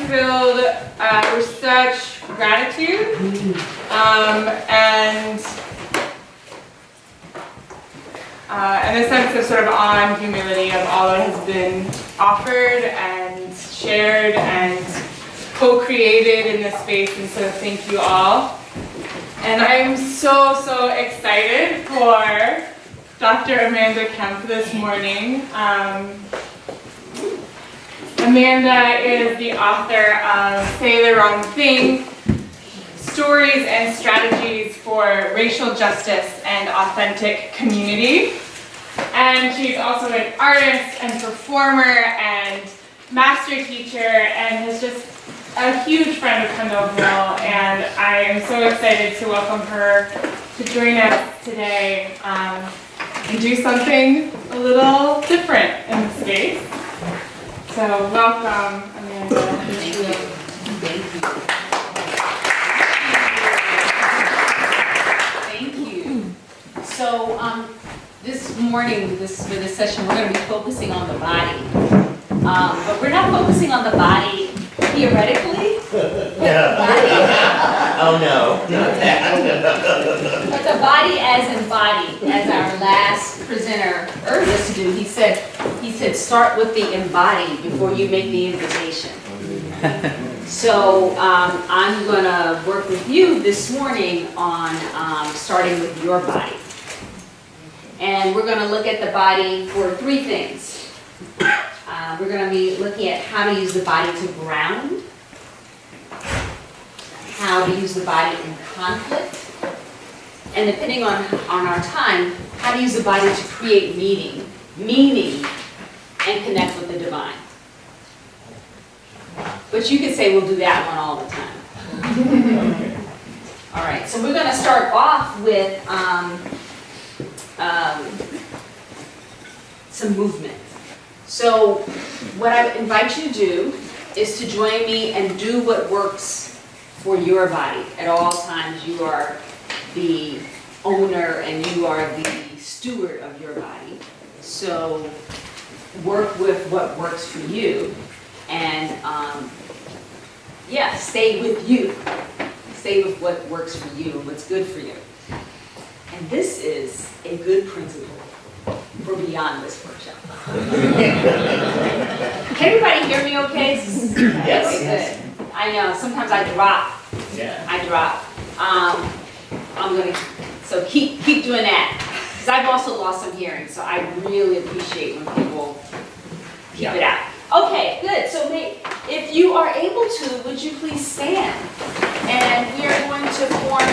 filled with such gratitude and a sense of sort of awe and humility of all that has been offered and shared and co-created in this space, and so thank you all. And I'm so excited for Dr. Amanda Kemp this morning. Amanda is the author of Say the Wrong Thing, Stories and Strategies for Racial Justice and Authentic Community. And she's also an artist and performer and master teacher and is just a huge friend of Kendall Hill. And I am so excited to welcome her to join us today and do something a little different in the space. So welcome, Amanda. Thank you. Thank you. So this morning, for this session, we're going to be focusing on the body. But we're not focusing on the body theoretically. Oh no, not that. But the body as embodied, as our last presenter urged us to do. He said, start with the embodied before you make the invitation. So I'm going to work with you this morning on starting with your body. And we're going to look at the body for three things. We're going to be looking at how to use the body to ground, how to use the body in conflict, and depending on our time, how to use the body to create meaning, and connect with the divine. But you could say we'll do that one all the time. All right, so we're going to start off with some movement. So what I invite you to do is to join me and do what works for your body. At all times you are the owner and you are the steward of your body. So work with what works for you and stay with you. Stay with what works for you and what's good for you. And this is a good principle for beyond this workshop. Can everybody hear me okay? Yes. Okay, good. I know, sometimes I drop. Yeah. I drop. So keep doing that. Because I've also lost some hearing, so I really appreciate when people keep it out. Okay, good. So if you are able to, would you please stand? And we are going to form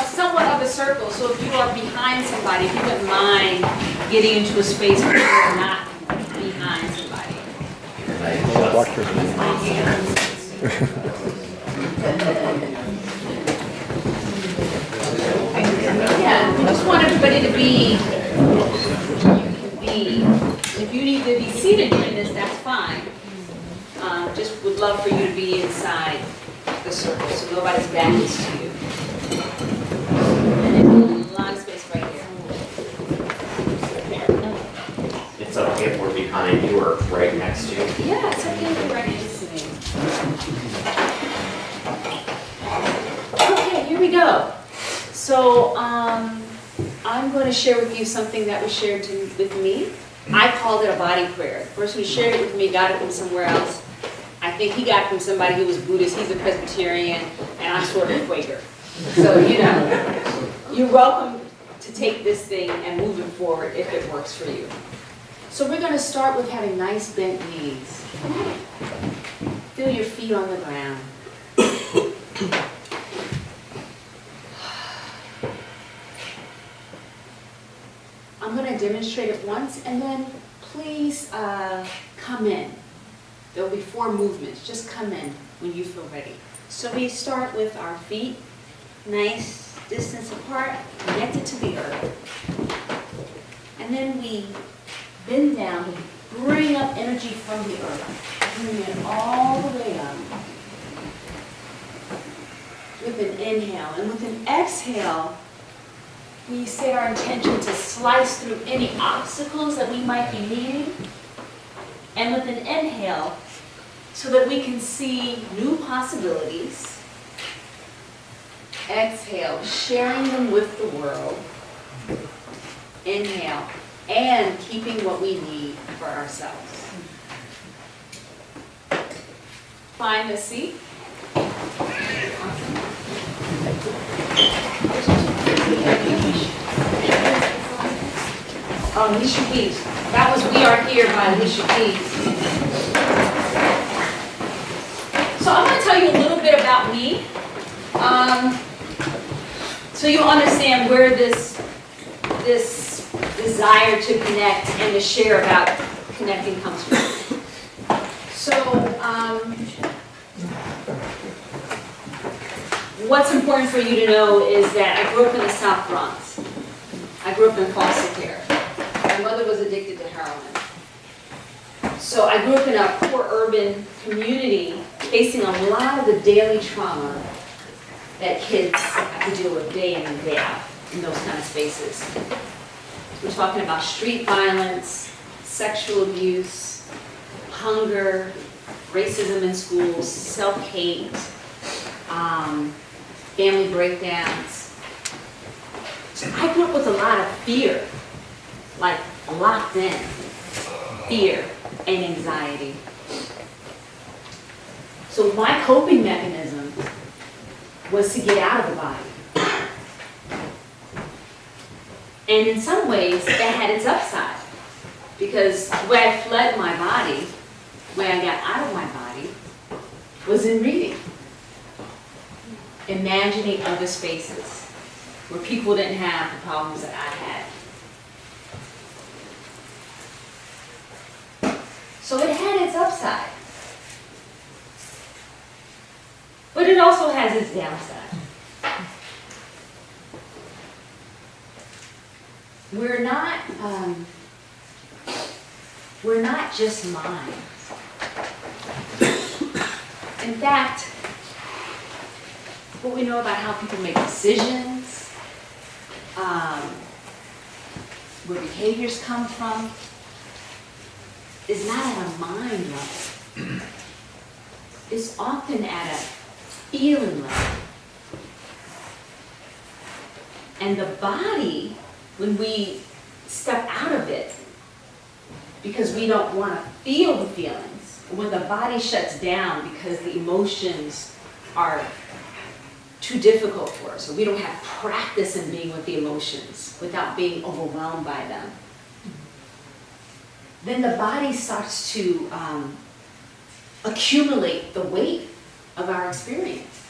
somewhat of a circle. So if you are behind somebody, if you wouldn't mind getting into a space where you're not behind somebody. Yeah, we just want everybody to be. If you need to be seated during this, that's fine. Just would love for you to be inside the circle, so nobody's back is to you. And a lot of space right here. It's okay if we're behind you or right next to you. Yeah, it's okay if you're right next to me. Okay, here we go. So I'm going to share with you something that was shared with me. I called it a body prayer. The person who shared it with me got it from somewhere else. I think he got it from somebody who was Buddhist. He's a Presbyterian, and I'm sort of a Quaker. So, you're welcome to take this thing and move it forward if it works for you. So we're going to start with having nice bent knees. Feel your feet on the ground. I'm going to demonstrate it once, and then please come in. There will be 4 movements. Just come in when you feel ready. So we start with our feet, nice distance apart, connected to the earth. And then we bend down and bring up energy from the earth. Bring it all the way up. With an inhale. And with an exhale, we set our intention to slice through any obstacles that we might be meeting. And with an inhale, so that we can see new possibilities. Exhale, sharing them with the world. Inhale, and keeping what we need for ourselves. Find the seat. Oh, Alicia Keys. That was We Are Here by Alicia Keys. So I'm going to tell you a little bit about me, so you'll understand where this desire to connect and to share about connecting comes from. So, what's important for you to know is that I grew up in the South Bronx. I grew up in foster care. My mother was addicted to heroin. So I grew up in a poor urban community facing a lot of the daily trauma that kids have to deal with day in and day out in those kind of spaces. We're talking about street violence, sexual abuse, hunger, racism in schools, self-hate, family breakdowns. So I grew up with a lot of fear, like locked in, fear and anxiety. So my coping mechanism was to get out of the body. And in some ways, that had its upside. Because the way I fled my body, the way I got out of my body, was in reading. Imagining other spaces where people didn't have the problems that I had. So it had its upside. But it also has its downside. We're not just minds. In fact, what we know about how people make decisions, where behaviors come from, is not at a mind level. It's often at a feeling level. And the body, when we step out of it, because we don't want to feel the feelings, when the body shuts down because the emotions are too difficult for us, or we don't have practice in being with the emotions without being overwhelmed by them, then the body starts to accumulate the weight of our experience.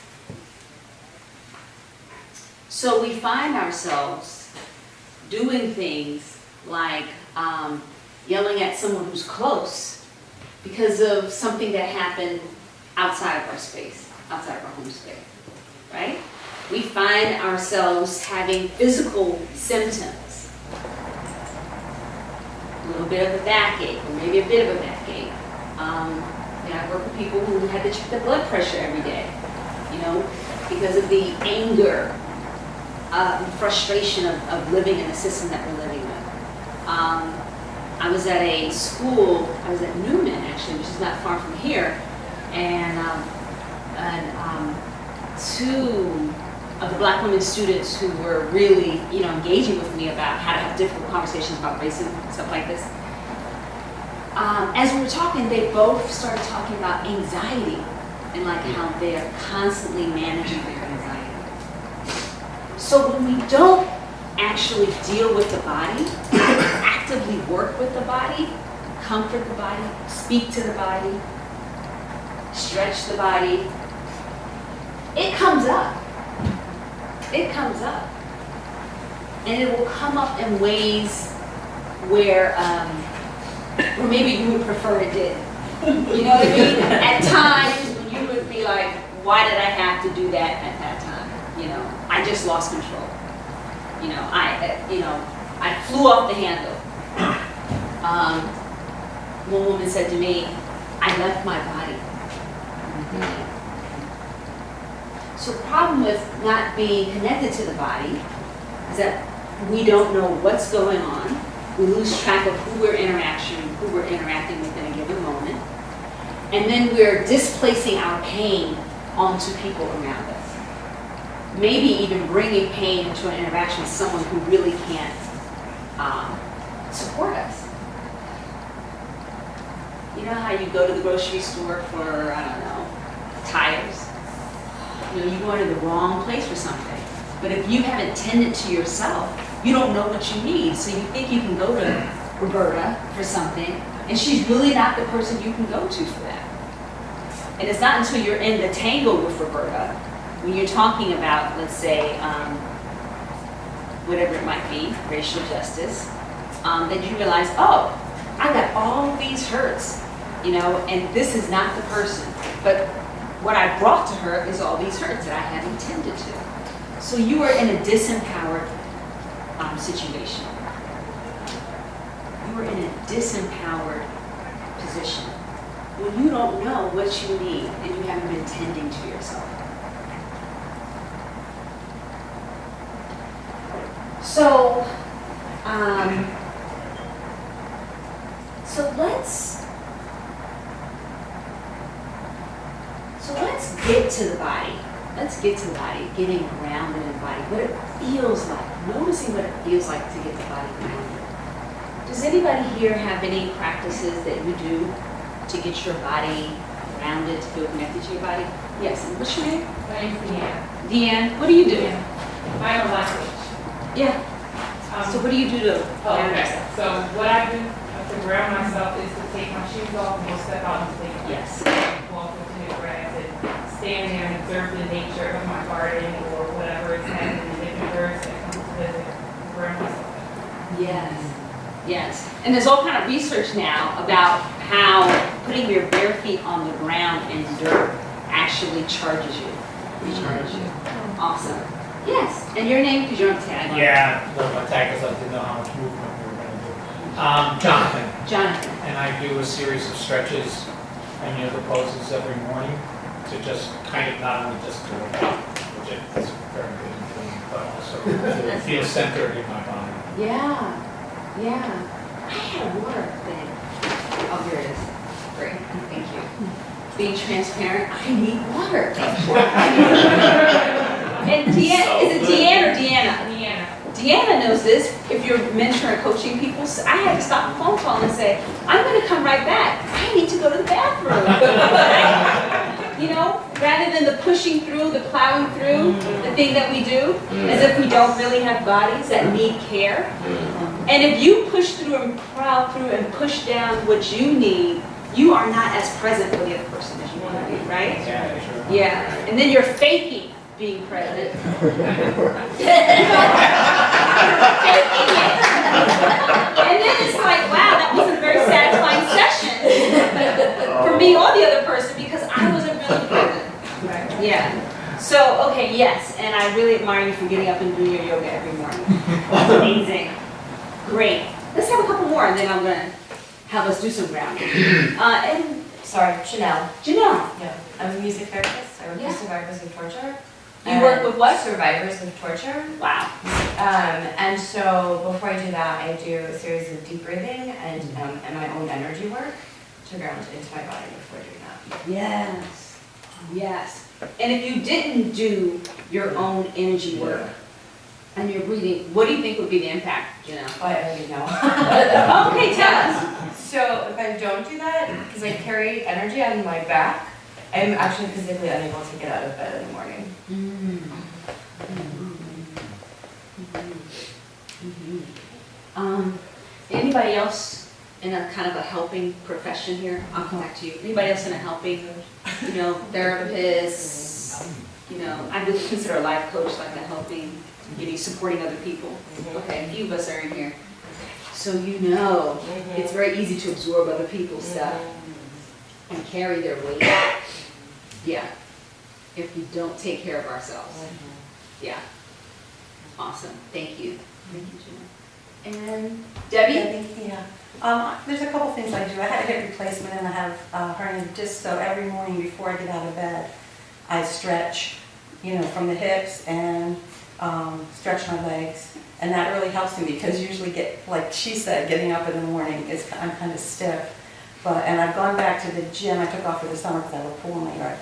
So we find ourselves doing things like yelling at someone who's close because of something that happened outside of our space, outside of our home space, right? We find ourselves having physical symptoms. A little bit of a backache, or maybe a bit of a backache. I work with people who had to check their blood pressure every day, because of the anger, frustration of living in the system that we're living with. I was at a school, I was at Newman actually, which is not far from here, and two of the black women students who were really, engaging with me about how to have difficult conversations about racism and stuff like this. As we were talking, they both started talking about anxiety and like how they're constantly managing their anxiety. So when we don't actually deal with the body, actively work with the body, comfort the body, speak to the body, stretch the body, it comes up. It comes up. And it will come up in ways where maybe you would prefer it did. You know what I mean? At times when you would be like, why did I have to do that at that time? I just lost control. I flew off the handle. One woman said to me, I left my body. So the problem with not being connected to the body is that we don't know what's going on. We lose track of who we're interacting with in a given moment. And then we're displacing our pain onto people around us. Maybe even bringing pain into an interaction with someone who really can't support us. You know how you go to the grocery store for, I don't know, tires? You know, you go into the wrong place for something. But if you haven't tended to yourself, you don't know what you need. So you think you can go to Roberta for something, and she's really not the person you can go to for that. And it's not until you're in the tangle with Roberta, when you're talking about, let's say, whatever it might be, racial justice, that you realize, oh, I got all these hurts, you know, and this is not the person. But what I brought to her is all these hurts that I haven't tended to. So you are in a disempowered situation. You are in a disempowered position when you don't know what you need and you haven't been tending to yourself. So, let's get to the body. Let's get to the body, getting grounded in the body, what it feels like, noticing what it feels like to get the body grounded. Does anybody here have any practices that you do to get your body grounded, to feel connected to your body? Yes, and what's your name? My name's Deanne. Deanne, what do you do? My own language. Yeah, so what do you do to ground Okay, yourself? so what I do to ground myself is to take my shoes off and go step out into the Yes. walk into the grass and stand there and observe the nature of my garden or whatever is happening, the different birds that come to visit, to ground myself. Yes, yes. And there's all kind of research now about how putting your bare feet on the ground in dirt actually charges you, recharges you. Awesome. Yes, and your name, because you're on tag. Yeah, well, my tag is I didn't know how much movement we were gonna do. Jonathan, Jonathan. and I do a series of stretches and yoga poses every morning to just kind of not only just to work out, which is very good and clean, but also to feel centered in my body. Yeah, yeah. I had a water thing. Oh, here it is. Great, thank you. Being transparent, I need water. And Deanna, is it Deanne or Deanna? Deanna. Deanna knows this. If you're mentoring or coaching people, so I had to stop the phone call and say, I'm going to come right back. I need to go to the bathroom. You know, rather than the pushing through, the plowing through, the thing that we do, as if we don't really have bodies that need care. And if you push through and plow through and push down what you need, you are not as present for the other person as you want to be, right? Yeah, sure. Yeah, and then you're faking being present. You're faking it. And then it's like, wow, that wasn't a very satisfying session for me or the other person because I wasn't really present. Yeah. So, okay, yes, and I really admire you for getting up and doing your yoga every morning. That's amazing. Great. Let's have a couple more, and then I'm going to have us do some grounding. And Sorry, Chanel. Janelle, Yeah. I'm a music therapist. I work Yeah. with survivors of torture. you work with what? Survivors of torture. Wow. And so before I do that, I do a series of deep breathing and my own energy work to ground into my body before doing that. Yes. Yes. And if you didn't do your own energy work and your breathing, what do you think would be the impact, Janelle? Oh, I already know. Okay, tell us. So if I don't do that, because I carry energy on my back, I'm actually physically unable to get out of bed in the morning. Anybody else in a kind of a helping profession here? I'll come back to you. Anybody else in a helping, therapist? I would consider a life coach like a helping, supporting other people. Okay, a few of us are in here. So it's very easy to absorb other people's stuff and carry their weight. Yeah, if we don't take care of ourselves. Yeah. Awesome, thank you. Thank you, Jenna. And Debbie? Yeah. There's a couple things I do. I had a hip replacement and I have herniated disc, so every morning before I get out of bed, I stretch, from the hips and stretch my legs. And that really helps me because usually like she said, getting up in the morning I'm kind of stiff. and I've gone back to the gym. I took off for the summer because I have a pool in my yard.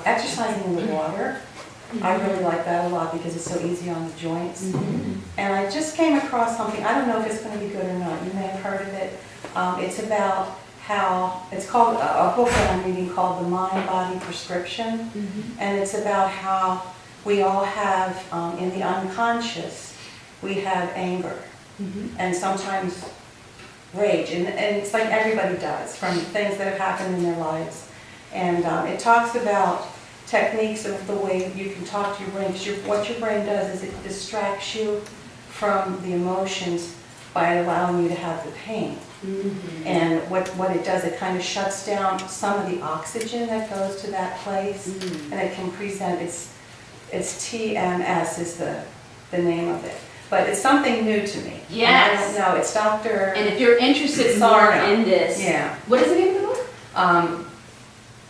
Exercising in the water, I really like that a lot because it's so easy on the joints. And I just came across something, I don't know if it's going to be good or not, you may have heard of it. It's about how, it's called, a book that I'm reading called The Mind-Body Prescription. And it's about how we all have, in the unconscious, we have anger. And sometimes rage, and it's like everybody does, from things that have happened in their lives. And it talks about techniques of the way you can talk to your brain, because what your brain does is it distracts you from the emotions by allowing you to have the pain. And what it does, it kind of shuts down some of the oxygen that goes to that place, and it can present, it's TMS is the name of it. But it's something new to me. Yes. I don't know, it's Dr. And if you're interested more Sarno. in this, Yeah. what is the name of the book?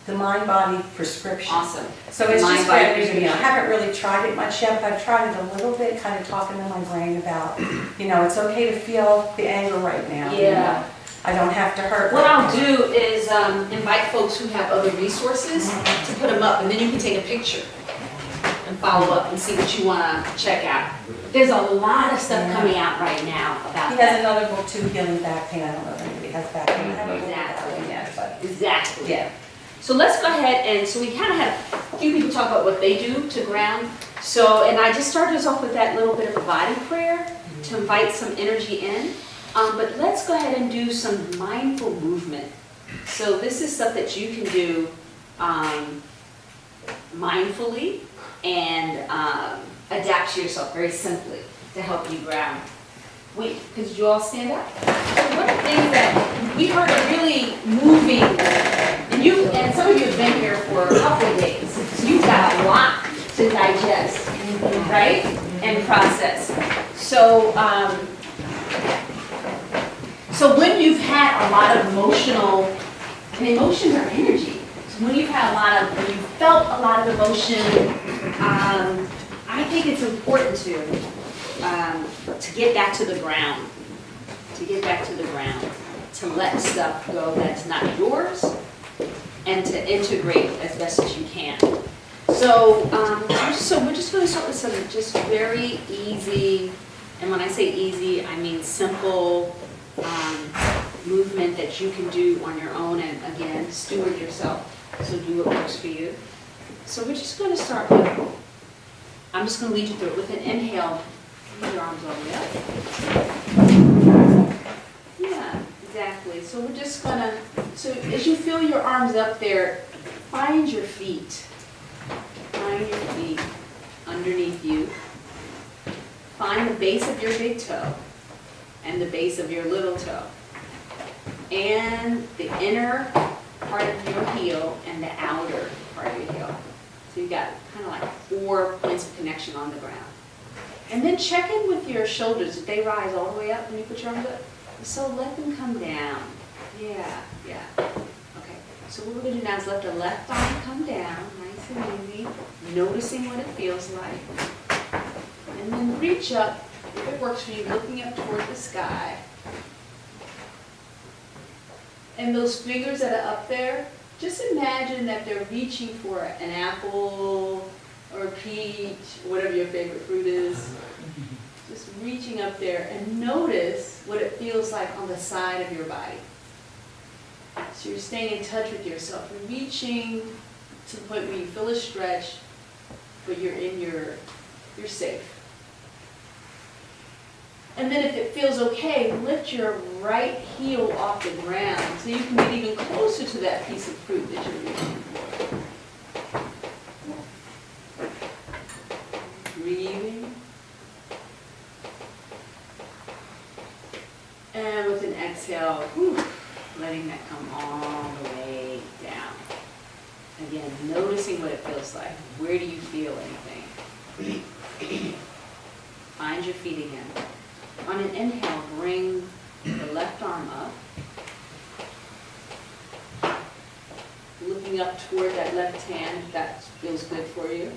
The Mind-Body Prescription. Awesome. So it's just Mind-Body brand new to me. I Prescription. haven't really tried it much yet, but I've tried it a little bit, kind of talking to my brain about, it's okay to feel the anger right now. Yeah. I don't have to hurt. What right I'll now. do is invite folks who have other resources to put them up, and then you can take a picture and follow up and see what you want to check out. There's a lot of stuff coming out right now about He that. has another book too, Healing Back Pain. I don't know if anybody has back pain. I haven't looked at that one yet, but Exactly. yeah. So let's go ahead and, so we kind of had a few people talk about what they do to ground. So, and I just started us off with that little bit of a body prayer to invite some energy in. But let's go ahead and do some mindful movement. So this is stuff that you can do mindfully and adapt to yourself very simply to help you ground. Wait, could you all stand up? So one of the things that we heard are really moving, and some of you have been here for a couple of days, so you've got a lot to digest, right? And process. So, so when you've had a lot of and emotions are energy. So when you've had when you've felt a lot of emotion, I think it's important to get back to the ground, to let stuff go that's not yours, and to integrate as best as you can. So, so we're just going to start with some just very easy, and when I say easy, I mean simple movement that you can do on your own, and again, steward yourself. So do what works for you. So we're just going to start with, I'm just going to lead you through it with an inhale. Put your arms all the way up. Yeah, exactly. So we're just going to, so as you feel your arms up there, find your feet. Find your feet underneath you. Find the base of your big toe and the base of your little toe. And the inner part of your heel and the outer part of your heel. So you've got kind of like 4 points of connection on the ground. And then check in with your shoulders. Did they rise all the way up when you put your arms up? So let them come down. Yeah. Okay. So what we're going to do now is let the left arm come down, nice and easy, noticing what it feels like. And then reach up, if it works for you, looking up toward the sky. And those fingers that are up there, just imagine that they're reaching for an apple or a peach, whatever your favorite fruit is. Just reaching up there and notice what it feels like on the side of your body. So you're staying in touch with yourself. You're reaching to the point where you feel a stretch, but you're safe. And then if it feels okay, lift your right heel off the ground so you can get even closer to that piece of fruit that you're reaching for. Breathing. And with an exhale, letting that come all the way down. Again, noticing what it feels like. Where do you feel anything? Find your feet again. On an inhale, bring the left arm up. Looking up toward that left hand, if that feels good for you.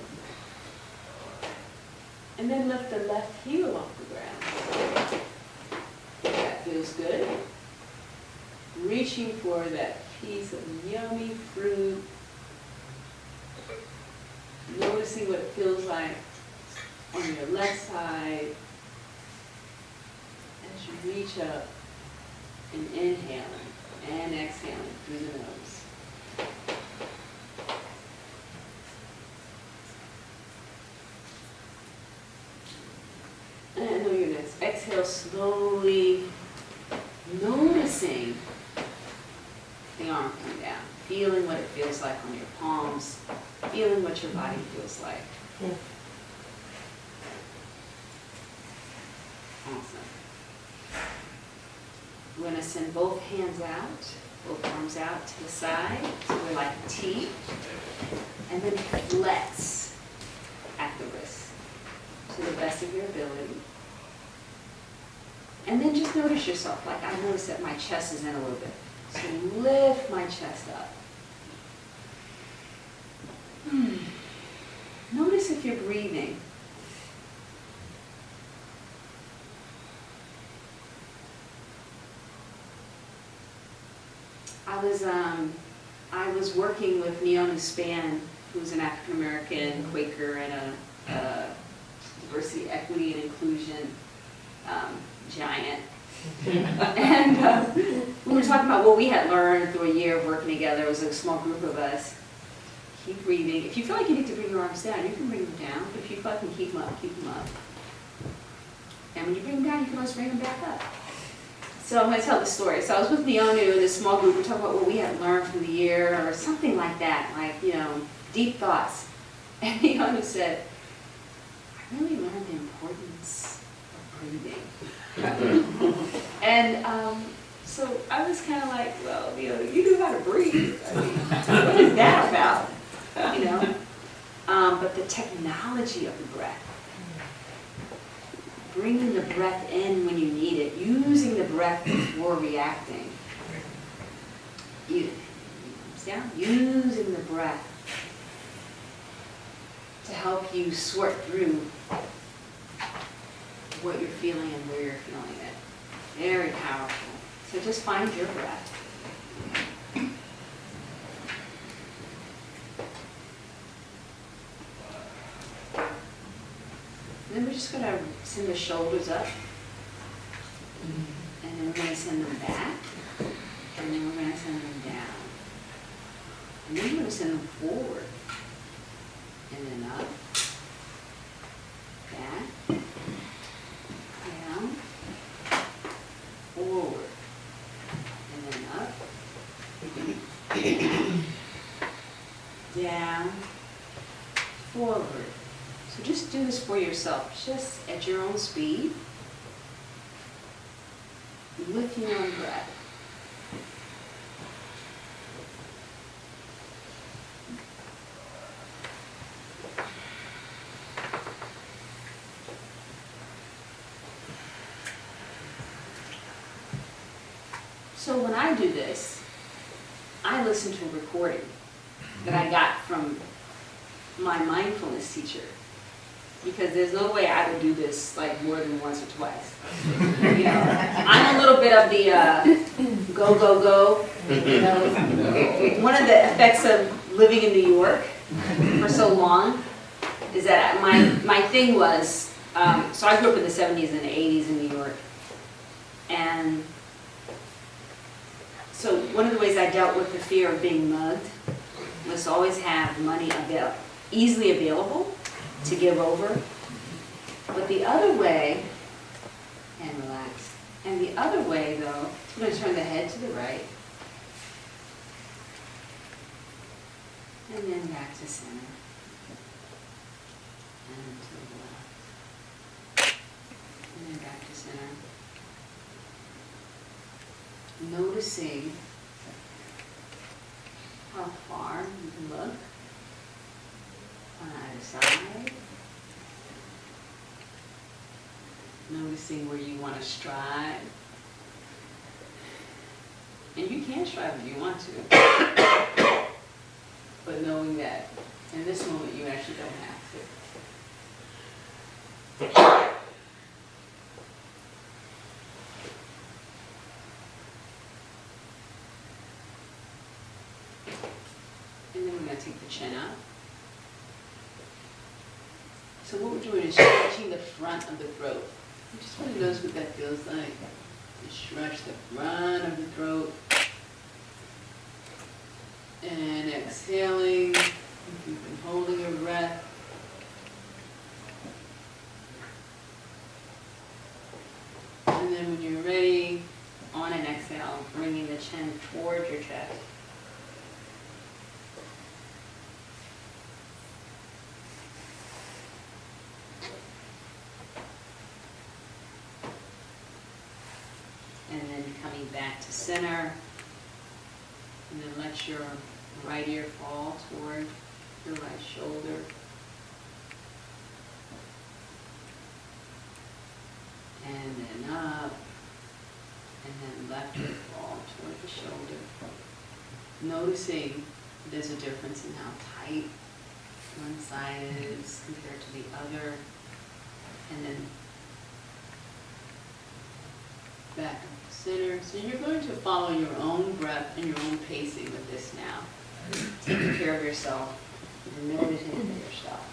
And then lift the left heel off the ground. If that feels good. reaching for that piece of yummy fruit, noticing what it feels like on your left side as you reach up and inhaling and exhaling through the nose. And I know you're gonna exhale slowly, noticing the arm come down, feeling what it feels like on your palms, feeling what your body feels like. Awesome. We're gonna send both hands out, both arms out to the side, so we're like a T, and then flex at the wrist to the best of your ability. And then just notice yourself, like I notice that my chest is in a little bit. So lift my chest up. Notice if you're breathing. I was working with Neonu Span, who's an African American Quaker and a diversity, equity, and inclusion giant. And we were talking about what we had learned through a year of working together. It was a small group of us. Keep breathing. If you feel like you need to bring your arms down, you can bring them down. But if you feel like you can keep them up, keep them up. And when you bring them down, you can always bring them back up. So I'm going to tell the story. So I was with Neonu in this small group. We were talking about what we had learned through the year or something like that, like, deep thoughts. And Neonu said, I really learned the importance of breathing. And so I was kind of like, well, you know how to breathe. I mean, what is that about? But the technology of the breath. Bringing the breath in when you need it, using the breath before reacting. Using the breath to help you sort through what you're feeling and where you're feeling it. Very powerful. So just find your breath. And then we're just going to send the shoulders up. And then we're going to send them back. And then we're going to send them down. And then we're going to send them forward. And then up. Back. Down. Forward. And then up. Down. Forward. So just do this for yourself, just at your own speed, with your own breath. So when I do this, I listen to a recording that I got from my mindfulness teacher. Because there's no way I would do this like more than once or twice. I'm a little bit of the go, go, go. One of the effects of living in New York for so long is that my thing was, so I grew up in the 70s and the 80s in New York. And so one of the ways I dealt with the fear of being mugged was to always have money easily available to give over. But the other way, and relax, and the other way though, I'm going to turn the head to the right, and then back to center, and to the left, and then back to center. Noticing how far you can look on either side. Noticing where you want to strive. And you can strive if you want to. But knowing that in this moment you actually don't have to. gonna take the chin up. So what we're doing is stretching the front of the throat. You just want to notice what that feels like. You stretch the front of the throat. And exhaling, you've been holding your breath. And then when you're ready, on an exhale, bringing the chin towards your chest. And then coming back to center. And then let your right ear fall toward your right shoulder. And then up. And then left ear fall toward the shoulder. Noticing there's a difference in how tight one side is compared to the other. And then back up to center. So you're going to follow your own breath and your own pacing with this now. Taking care of yourself. You're meditating for yourself.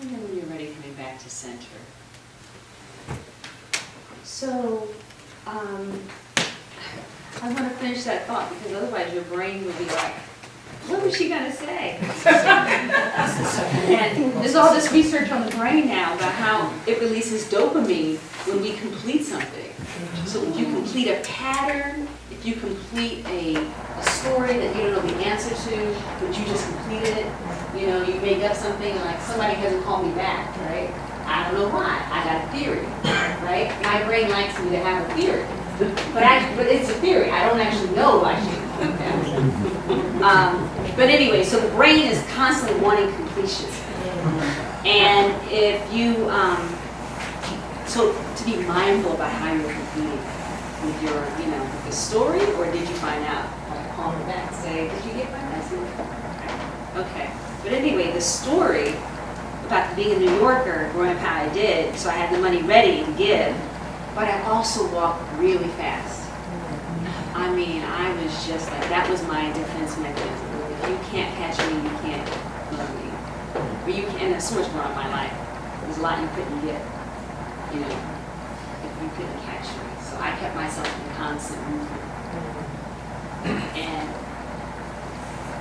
And then when you're ready, coming back to center. So, I want to finish that thought because otherwise your brain would be like, what was she going to say? And there's all this research on the brain now about how it releases dopamine when we complete something. So if you complete a pattern, if you complete a story that you don't know the answer to, but you just completed it, you know, you make up something like somebody hasn't called me back, right? I don't know why. I got a theory, right? My brain likes me to have a theory. But it's a theory. I don't actually know why she. But anyway, so the brain is constantly wanting completion. And if you, so to be mindful about how you're completing with your, you know, with the story, or did you find out? Call her back and say, did you get my message? Okay. But anyway, the story about being a New Yorker, growing up how I did, so I had the money ready to give, but I also walked really fast. I mean, I was just like, that was my defense mechanism. If you can't catch me, you can't love me. But you can, and there's so much more in my life. There's a lot you couldn't get, you know, if you couldn't catch me. So I kept myself in constant movement. And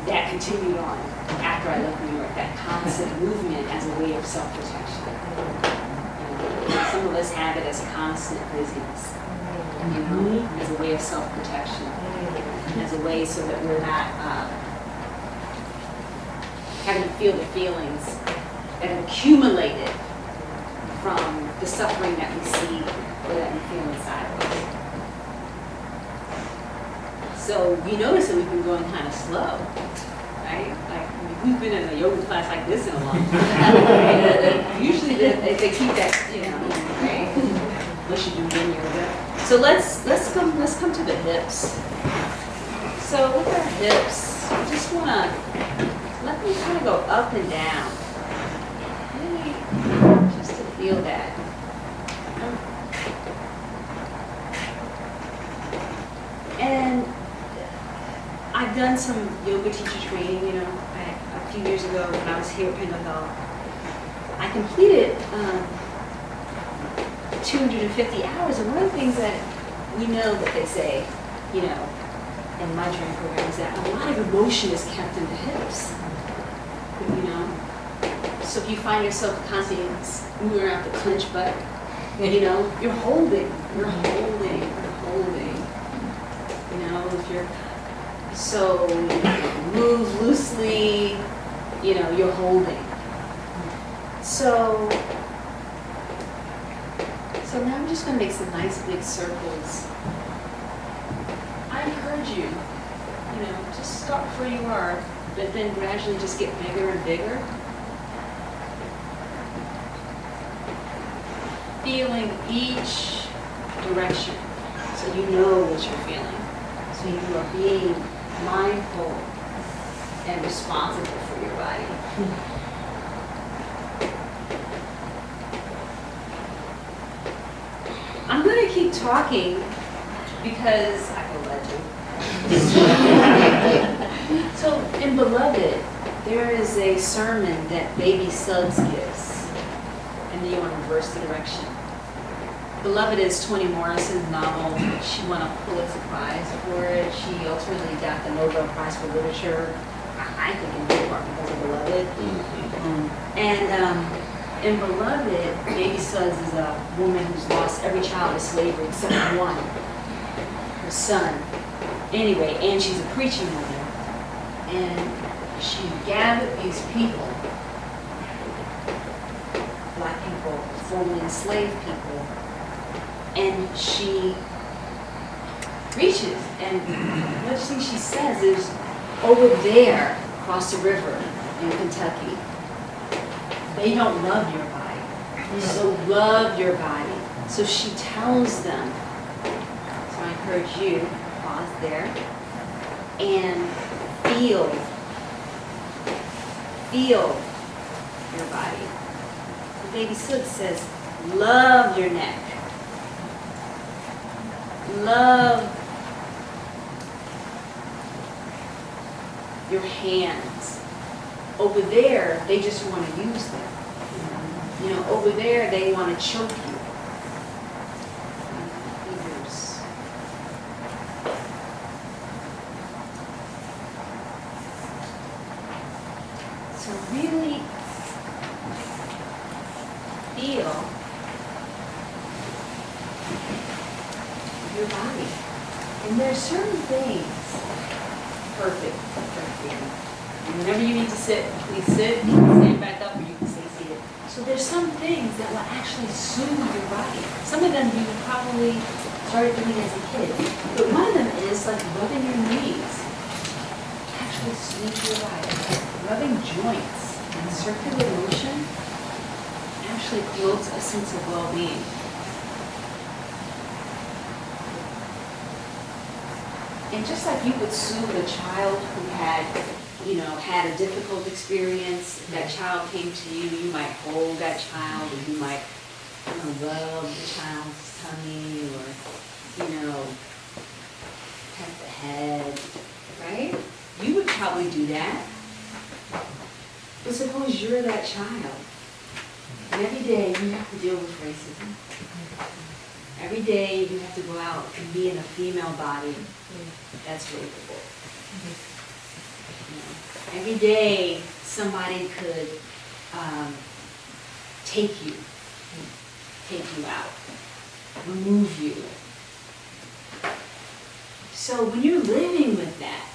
that continued on after I left New York, that constant movement as a way of self-protection. Some of us have it as constant busyness, you know, as a way of self-protection, as a way so that we're not having to feel the feelings that have accumulated from the suffering that we see or that we feel inside of us. So you notice that we've been going kind of slow, right? Like we've been in a yoga class like this in a long time. Usually they keep that, you know, right? Unless you do yin yoga. So let's come to the hips. So with our hips, we just want to let them kind of go up and down. Really, just to feel that. And I've done some yoga teacher training, you know, a few years ago when I was here at Pendagal. I completed 250 hours, and one of the things that we know that they say, you know, in my training program is that a lot of emotion is kept in the hips, you know. So if you find yourself constantly moving around the clench butt, you know, you're holding. You know, if you're so move loosely, you know, you're holding. So now I'm just gonna make some nice big circles. I encourage you, just start where you are, but then gradually just get bigger and bigger. Feeling each direction, so you know what you're feeling. So you are being mindful and responsible for your body. I'm going to keep talking because I feel led to. So in Beloved, there is a sermon that Baby Suggs gives, and then you want to reverse the direction. Beloved is Toni Morrison's novel. She won a Pulitzer Prize for it. She ultimately got the Nobel Prize for Literature, I think in big part because of Beloved. And in Beloved, Baby Suggs is a woman who's lost every child to slavery except one, her son. Anyway, and she's a preaching woman. And she gathered these people, black people, formerly enslaved people, and she preaches. And one thing she says is, over there, across the river in Kentucky, they don't love your body. So love your body. So she tells them. So I encourage you, pause there, and feel your body. And Baby Suggs says, love your neck. Love your hands. Over there, they just want to use them. Over there, they want to choke you. Fingers. So really feel your body. And there are certain things, perfect. Whenever you need to sit, please sit. You can stand back up or you can stay seated. So there's some things that will actually soothe your body. Some of them you probably started doing as a kid. But one of them is like rubbing your knees. Actually soothes your body. Rubbing joints and circular motion actually promotes a sense of well-being. And just like you would soothe a child who had a difficult experience, that child came to you, you might hold that child, or you might rub the child's tummy, or, pet the head, right? You would probably do that. But suppose you're that child, and every day you have to deal with racism. Every day you have to go out and be in a female body that's rapeable. Every day somebody could take you out, remove you. So when you're living with that,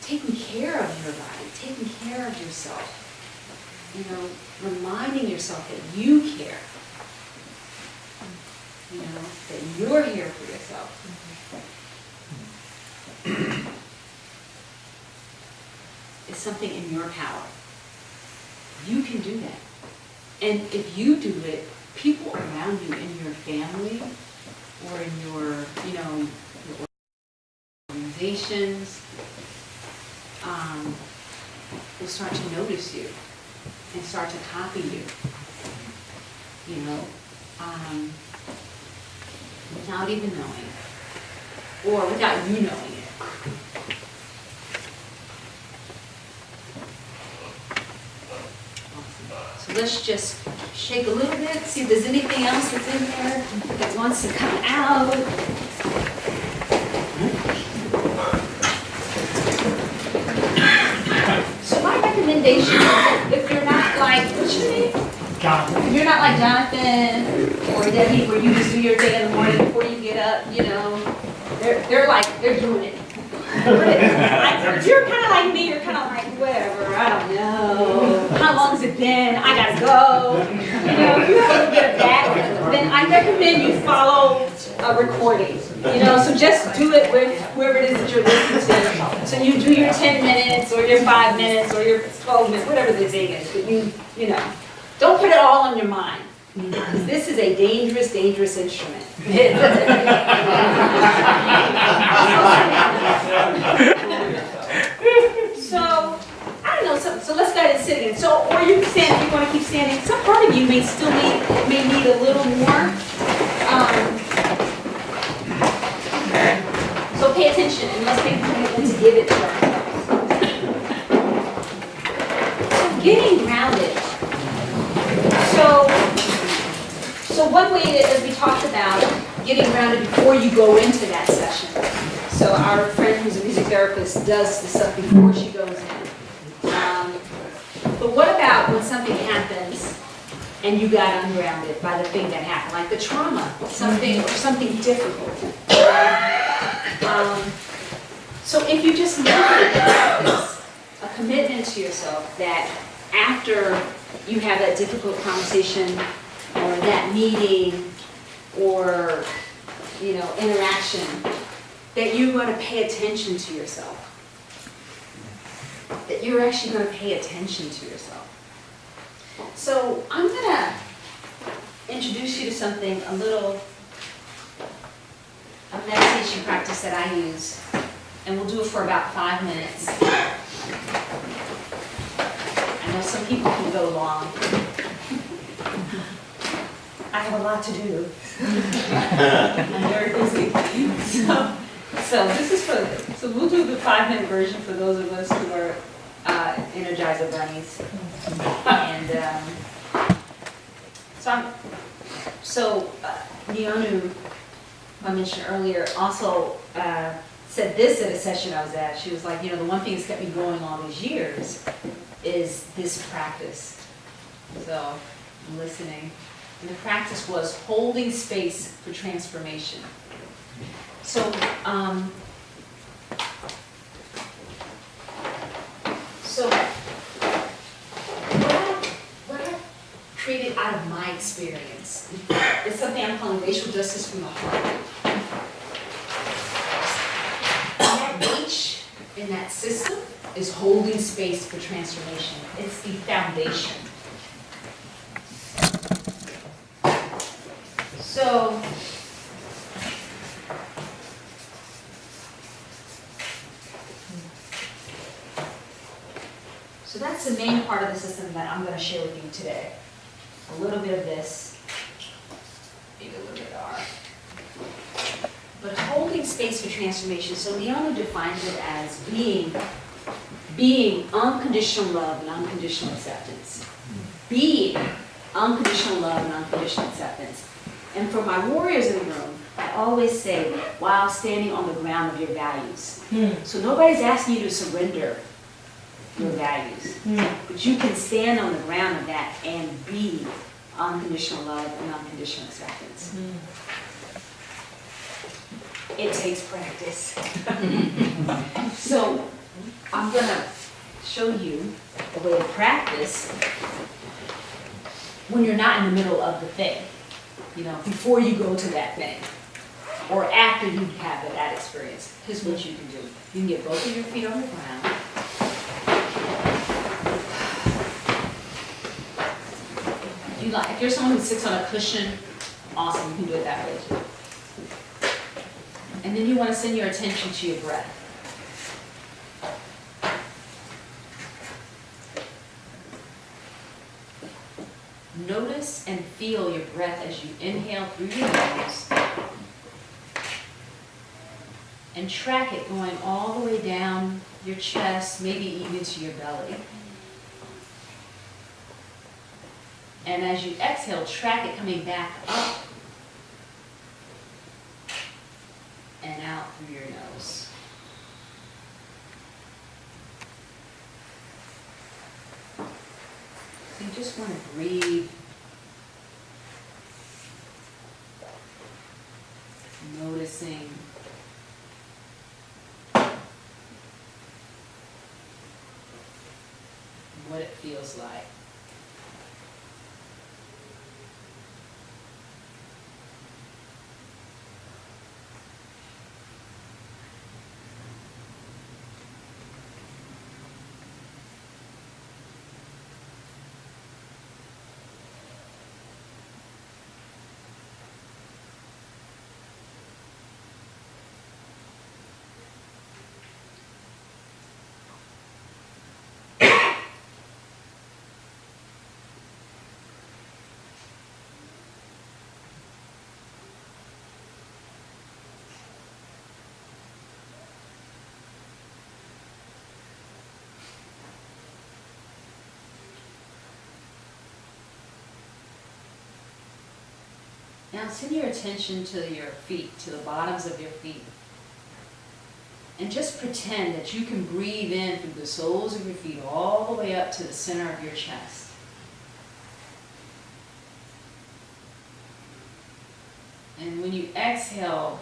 taking care of your body, taking care of yourself, reminding yourself that you care, that you're here for yourself. It's something in your power. You can do that. And if you do it, people around you in your family or in your organizations will start to notice you and start to copy you. Without even knowing it, or without you knowing it. Awesome. So let's just shake a little bit, see if there's anything else that's in there that wants to come out. So my recommendation is if you're not like, what's your name? Jonathan. If you're not like Jonathan or Debbie, where you just do your thing in the morning before you get up, they're doing it. If you're kind of like me, you're kind of like, whatever, I don't know. How long's it been? I gotta go. You know, if you have a little bit of that, then I recommend you follow a recording. You know, so just do it with whoever it is that you're listening to. So you do your 10 minutes or your 5 minutes or your 12 minutes, whatever the thing is. But you know, don't put it all on your mind. Because this is a dangerous, dangerous instrument. So, I don't know, so let's go ahead and sit again. So, or you can stand if you want to keep standing. Some part of you may still may need a little more. So pay attention and let's make a commitment to give it to ourselves. So getting grounded. So one way that, as we talked about, getting grounded before you go into that session. So our friend who's a music therapist does the stuff before she goes in. But what about when something happens and you got ungrounded by the thing that happened, like the trauma, something difficult. So if you just make a commitment to yourself that after you have that difficult conversation or that meeting or interaction, that you're going to pay attention to yourself. That you're actually going to pay attention to yourself. So I'm going to introduce you to something, a meditation practice that I use, and we'll do it for about 5 minutes. I know some people can go long. I have a lot to do. I'm very busy. So this is so we'll do the 5-minute version for those of us who are Energizer bunnies. And Nionu, I mentioned earlier, also said this at a session I was at. She was like, the one thing that's kept me going all these years is this practice. So I'm listening. And the practice was holding space for transformation. So, what I've created out of my experience is something I'm calling racial justice from the heart. And that H in that system is holding space for transformation. It's the foundation. So that's the main part of the system that I'm going to share with you today. A little bit of this, maybe a little bit of R. But holding space for transformation, so Nionu defines it as being unconditional love and unconditional acceptance. Being unconditional love and unconditional acceptance. And for my warriors in the room, I always say, while standing on the ground of your values. So nobody's asking you to surrender your values. But you can stand on the ground of that and be unconditional love and unconditional acceptance. It takes practice. So I'm going to show you the way to practice when you're not in the middle of the thing. Before you go to that thing, or after you have that experience. Here's what you can do. You can get both of your feet on the ground. If you're someone who sits on a cushion, awesome, you can do it that way too. And then you want to send your attention to your breath. Notice and feel your breath as you inhale through your nose and track it going all the way down your chest, maybe even to your belly. And as you exhale, track it coming back up and out through your nose. So you just want to breathe. Noticing. what it feels like. Now send your attention to your feet, to the bottoms of your feet. And just pretend that you can breathe in through the soles of your feet all the way up to the center of your chest. And when you exhale,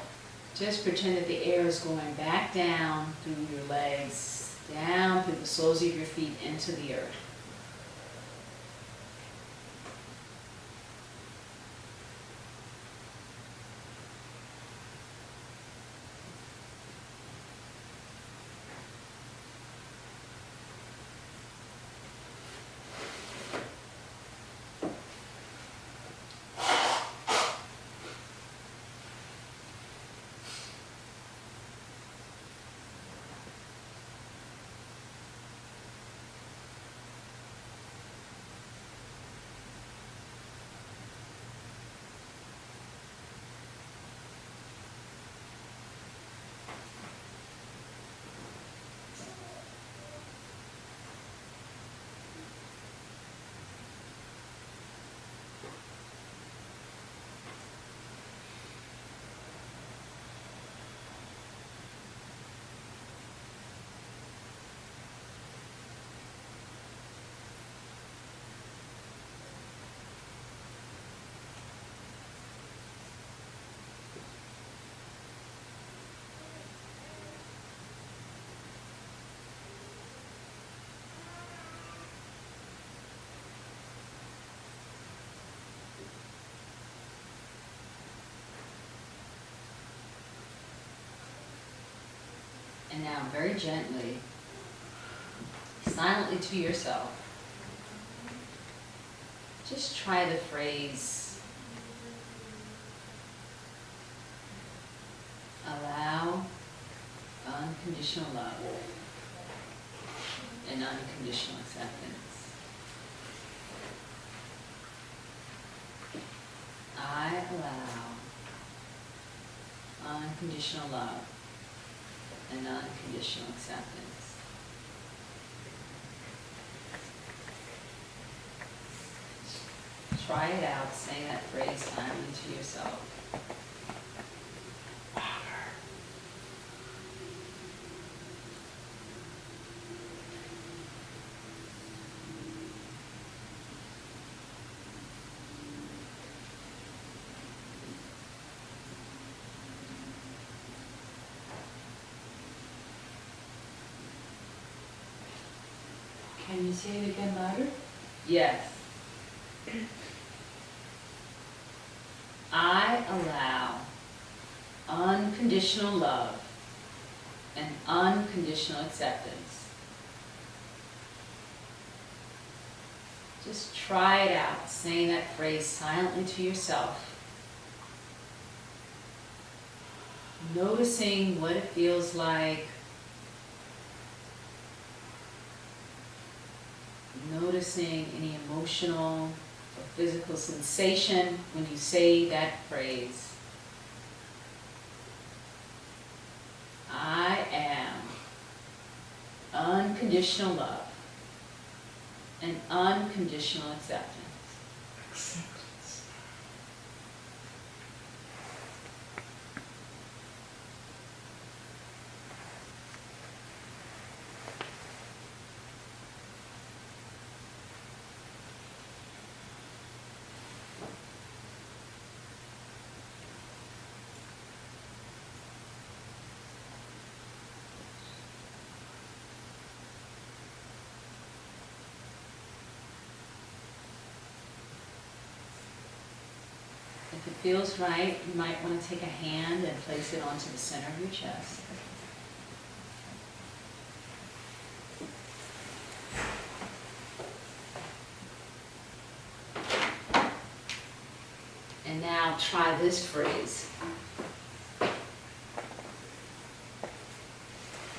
just pretend that the air is going back down through your legs, down through the soles of your feet into the earth. And now very gently, silently to yourself, just try the phrase, allow unconditional love and unconditional acceptance. I allow unconditional love and unconditional acceptance. Try it out, saying that phrase silently to yourself. Can you say it again louder? Yes. I allow unconditional love and unconditional acceptance. Just try it out, saying that phrase silently to yourself. Noticing what it feels like. Noticing any emotional or physical sensation when you say that phrase. I am unconditional love and unconditional acceptance. If it feels right, you might want to take a hand and place it onto the center of your chest. And now try this phrase.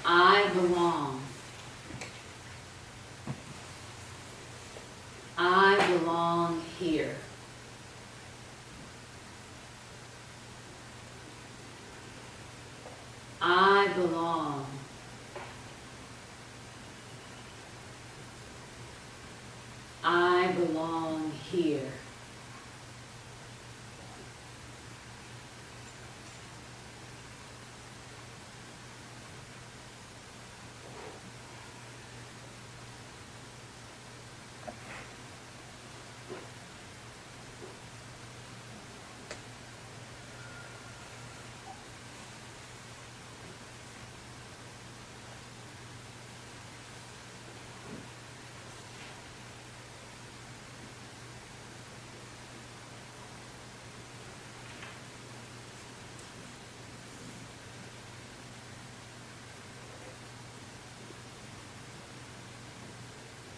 I belong. I belong here. I belong. I belong here.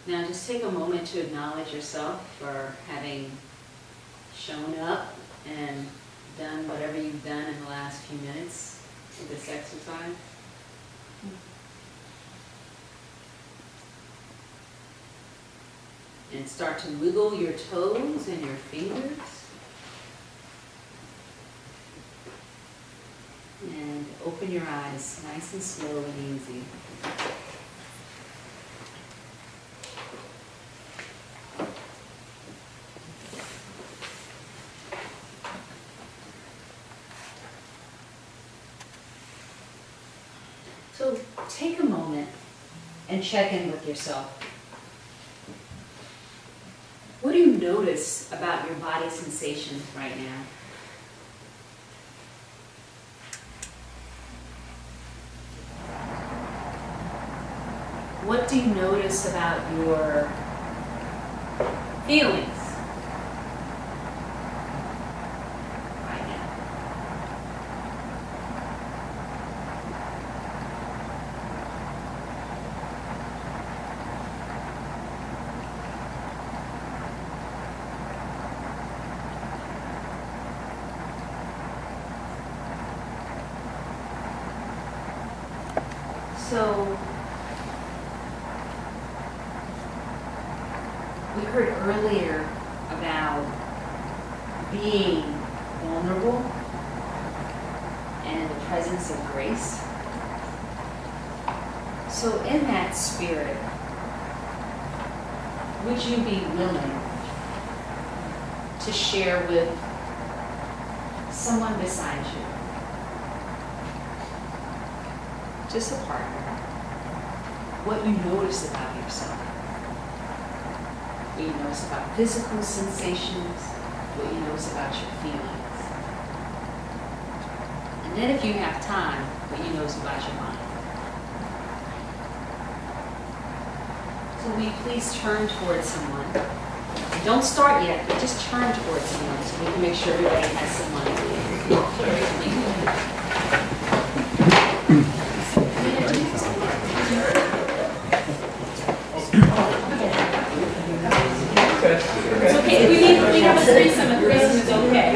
Now just take a moment to acknowledge yourself for having shown up and done whatever you've done in the last few minutes of this exercise. And start to wiggle your toes and your fingers. And open your eyes nice and slow and easy. So take a moment and check in with yourself. What do you notice about your body sensations right now? What do you notice about your feelings right now? So, we heard earlier about being vulnerable and the presence of grace. So in that spirit, would you be willing to share with someone beside you, just a partner, what you notice about yourself? What you notice about physical sensations, what you notice about your feelings. And then if you have time, what you notice about your mind. So will you please turn towards someone? And don't start yet, but just turn towards someone so we can make sure everybody has someone. It's okay, we have a threesome is okay.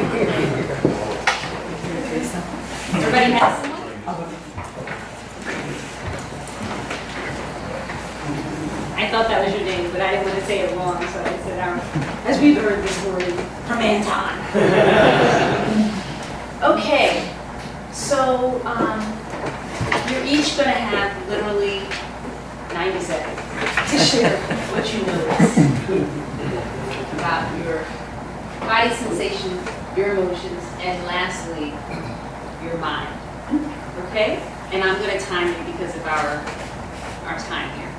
Everybody has someone? I thought that was your name, but I didn't want to say it wrong, so I said, as we've heard this morning from Anton. Okay, so you're each going to have literally 90 seconds to share what you notice about your body sensations, your emotions, and lastly, your mind. Okay? And I'm going to time you because of our time here.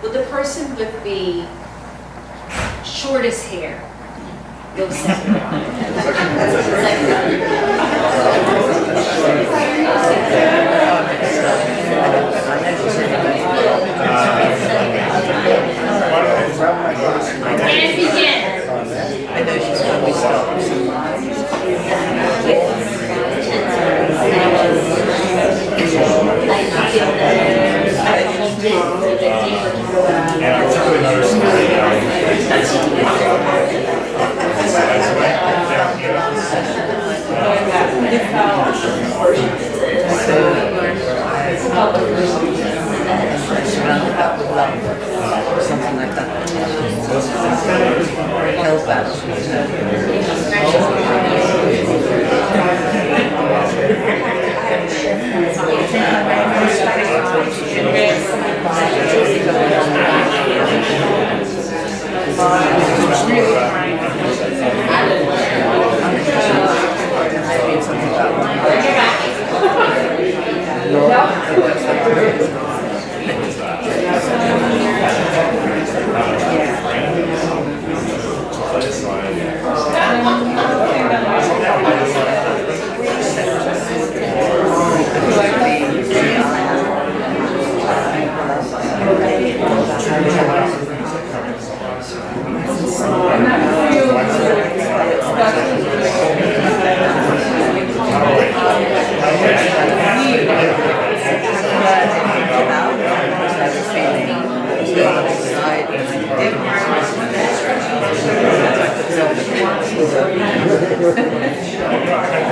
Will the person with the shortest hair go second? And begin.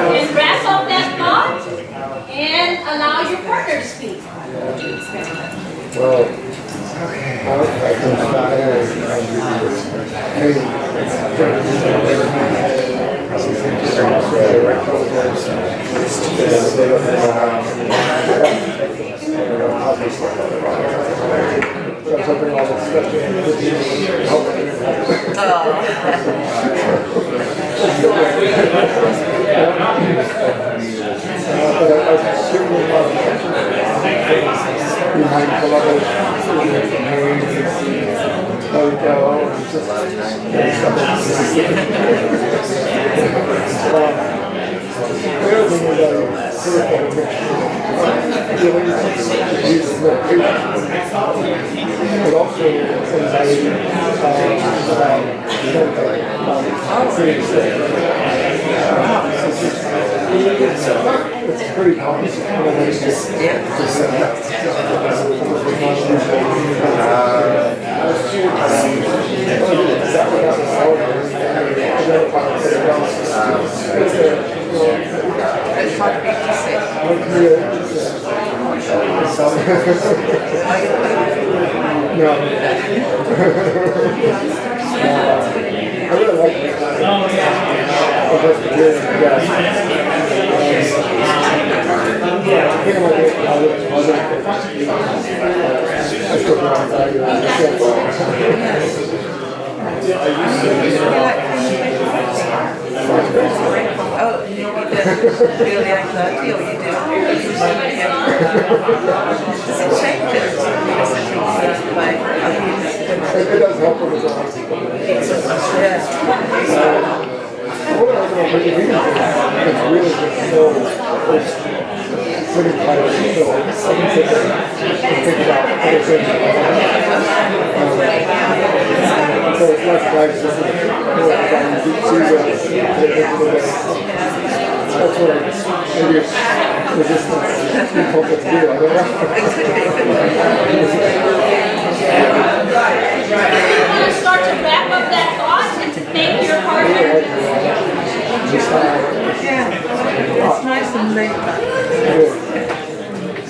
And wrap up that thought and allow your partner to speak. Well, I can but also anxiety it's pretty common. It's hard to be sick. No. I really like it. Oh, yeah. Oh, you feel the anxiety, or you do? Does it change it? It does help with the Yeah. what I like about making meetings is really just so sitting tight, so I can sit there and think about other things. So it's less like just that's what maybe it's resistance impulsive to do. I don't know. We're going to start to wrap up that thought and to thank your partner. Yeah. It's nice and laid back.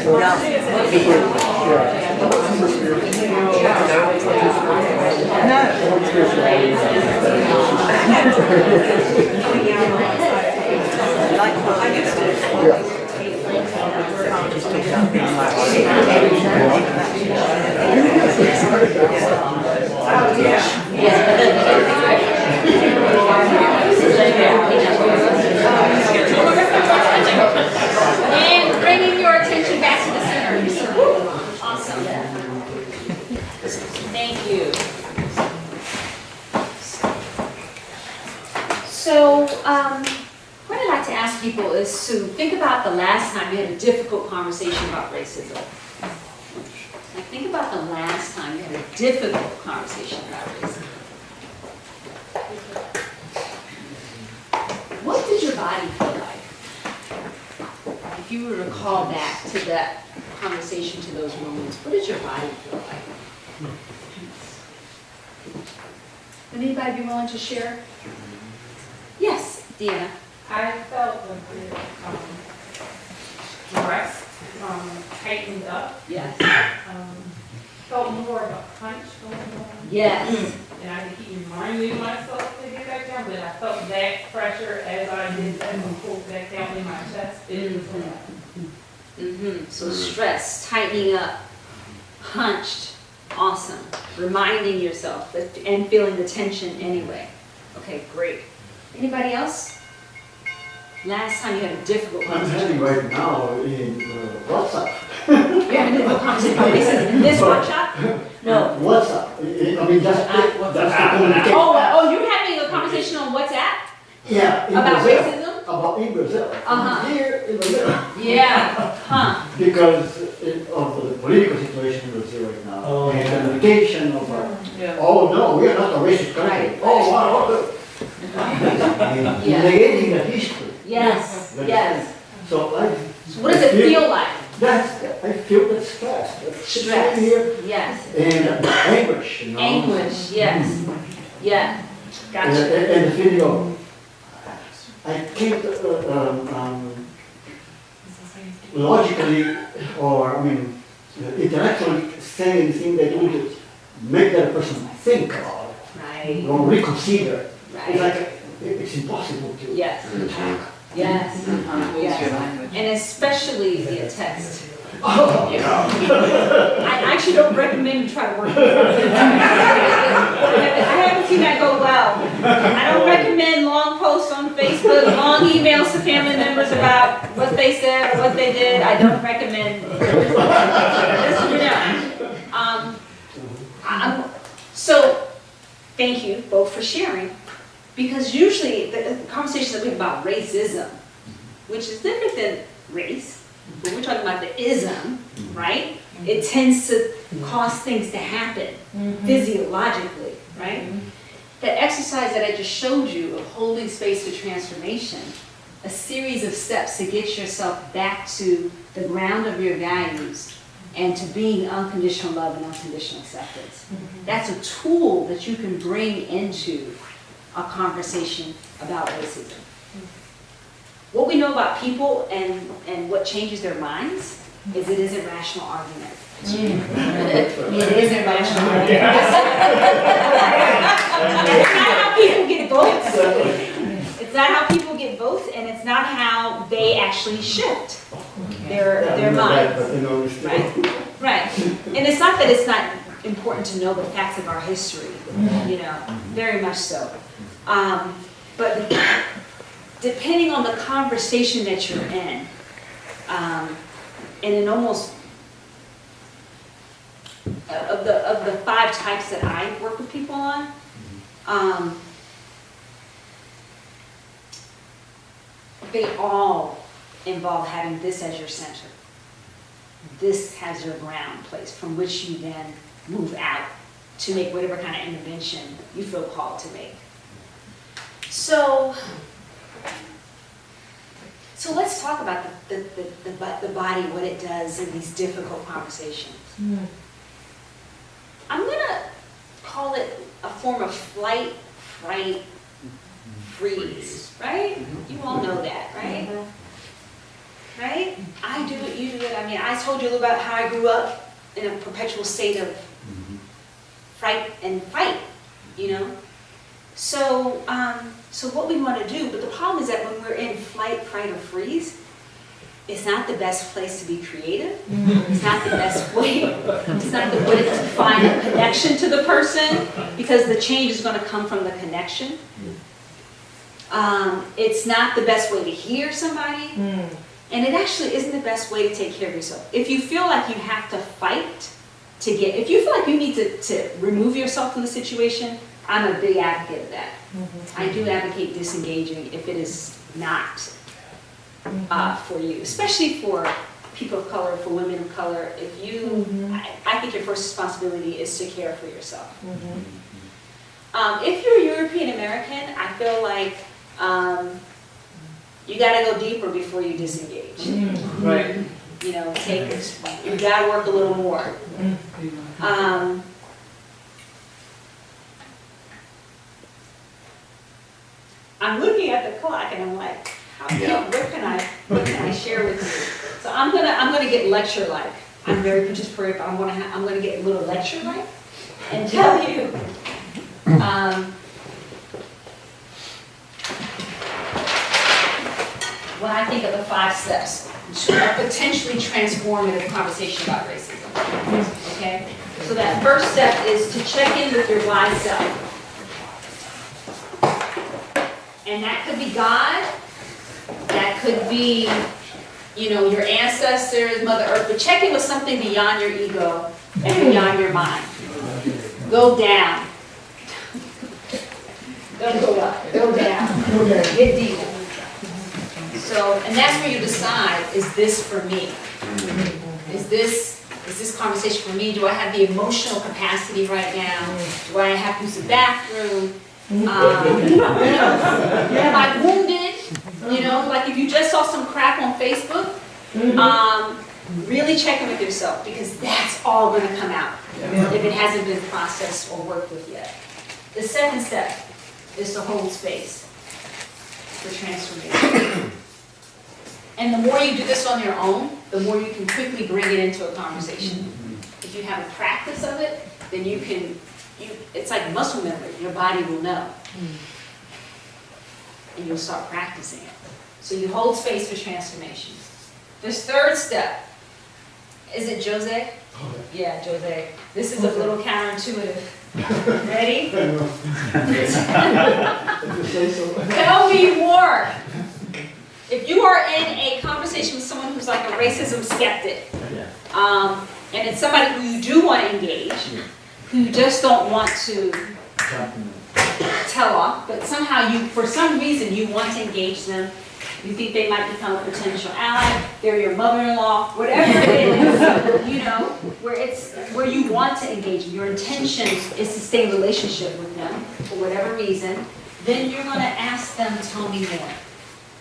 No. Like what I used to do. Just talk about being like And bringing your attention back to the center. Awesome. Thank you. So, what I'd like to ask people is to think about the last time you had a difficult conversation about racism. Like, think about the last time you had a difficult conversation about racism. What did your body feel like? If you were to recall back to that conversation, to those moments, what did your body feel like? Would anybody be willing to share? Yes, Deanna. I felt a bit breast tightened up. Yes. felt more of a punch going on. Yes. And I had to keep reminding myself to get back down, but I felt that pressure as I did that and pulled back down in my chest. It was So stress, tightening up, hunched, awesome. Reminding yourself that, and feeling the tension anyway. Okay, great. Anybody else? Last time you had a difficult I'm conversation. having right now in WhatsApp. You're having a difficult conversation. Oh, this is in this workshop? No. WhatsApp. I mean, that's the communication. Oh, you're having a conversation on WhatsApp Yeah, in about Brazil. racism? About in Brazil. Uh-huh. Here in Brazil. Yeah. Huh. Because of the political situation in Brazil right now. Oh, and yeah. the communication of, oh no, we are not a racist country. Right. Oh, wow. I mean, Yeah. negating the history. Yes, yes. So So what does it feel like? I feel that stress. That Stress. here Yes. and anguish, you know. Anguish, yes. Yeah. And, Gotcha. and the feeling of, I can't logically or intellectually say anything that would make that person think about it Right. or reconsider. It's Right. like it's impossible to Yes. talk. Yes. Use your language. And especially via text. Oh, I actually don't recommend you try to work with it. I haven't seen that go well. I don't recommend long posts on Facebook, long emails to family members about what they said or what they did. I don't recommend. Just so you know. So, thank you both for sharing, because usually the conversations that we have about racism, which is different than race, but we're talking about the ism, right? It tends to cause things to happen physiologically, right? That exercise that I just showed you of holding space for transformation, a series of steps to get yourself back to the ground of your values and to being unconditional love and unconditional acceptance. That's a tool that you can bring into a conversation about racism. What we know about people and what changes their minds is it is a rational argument. It is a rational argument. It's not how people get votes. It's not how people get votes, and it's not how they actually shift their minds. Right? Right. And it's not that it's not important to know the facts of our history, you know, very much so. But depending on the conversation that you're in, and in almost of the 5 types that I work with people on, they all involve having this as your center. This has your ground place from which you then move out to make whatever kind of intervention you feel called to make. So let's talk about the body, what it does in these difficult conversations. I'm gonna call it a form of flight, fright, freeze, right? You all know that, right? Right? I do it, you do it. I mean, I told you a little about how I grew up in a perpetual state of fright and fight, you know? So what we want to do, but the problem is that when we're in flight, fright, or freeze, it's not the best place to be creative. It's not the best way. It's not the way to find a connection to the person, because the change is going to come from the connection. It's not the best way to hear somebody. And it actually isn't the best way to take care of yourself. If you feel like you have to fight to get, if you feel like you need to remove yourself from the situation, I'm a big advocate of that. I do advocate disengaging if it is not for you, especially for people of color, for women of color. If you, I think your first responsibility is to care for yourself. If you're European American, I feel like you got to go deeper before you disengage. Right. You know, you got to work a little more. I'm looking at the clock and I'm like, what can I share with you? So I'm gonna get lecture-like. I'm very participatory, but I'm gonna get a little lecture like and tell you. When I think of the 5 steps to a potentially transformative conversation about racism, okay? So that first step is to check in with your wise self. And that could be God, that could be, you know, your ancestors, Mother Earth, but check in with something beyond your ego and beyond your mind. Go down. Don't go up, go down. Get deep. So, and that's where you decide, is this for me? Is this conversation for me? Do I have the emotional capacity right now? Do I have to use the bathroom? Am I wounded? You know, like if you just saw some crap on Facebook, really check in with yourself, because that's all gonna come out if it hasn't been processed or worked with yet. The second step is to hold space for transformation. And the more you do this on your own, the more you can quickly bring it into a conversation. If you have a practice of it, then you can, it's like muscle memory, your body will know. And you'll start practicing it. So you hold space for transformation. This third step, is it Jose? Yeah, Jose. This is a little counterintuitive. Ready? Tell me more. If you are in a conversation with someone who's like a racism skeptic, and it's somebody who you do want to engage, who you just don't want to tell off, but somehow you, for some reason, you want to engage them, you think they might become a potential ally, they're your mother-in-law, whatever it is, you know, where you want to engage them, your intention is to stay in relationship with them, for whatever reason, then you're going to ask them, tell me more.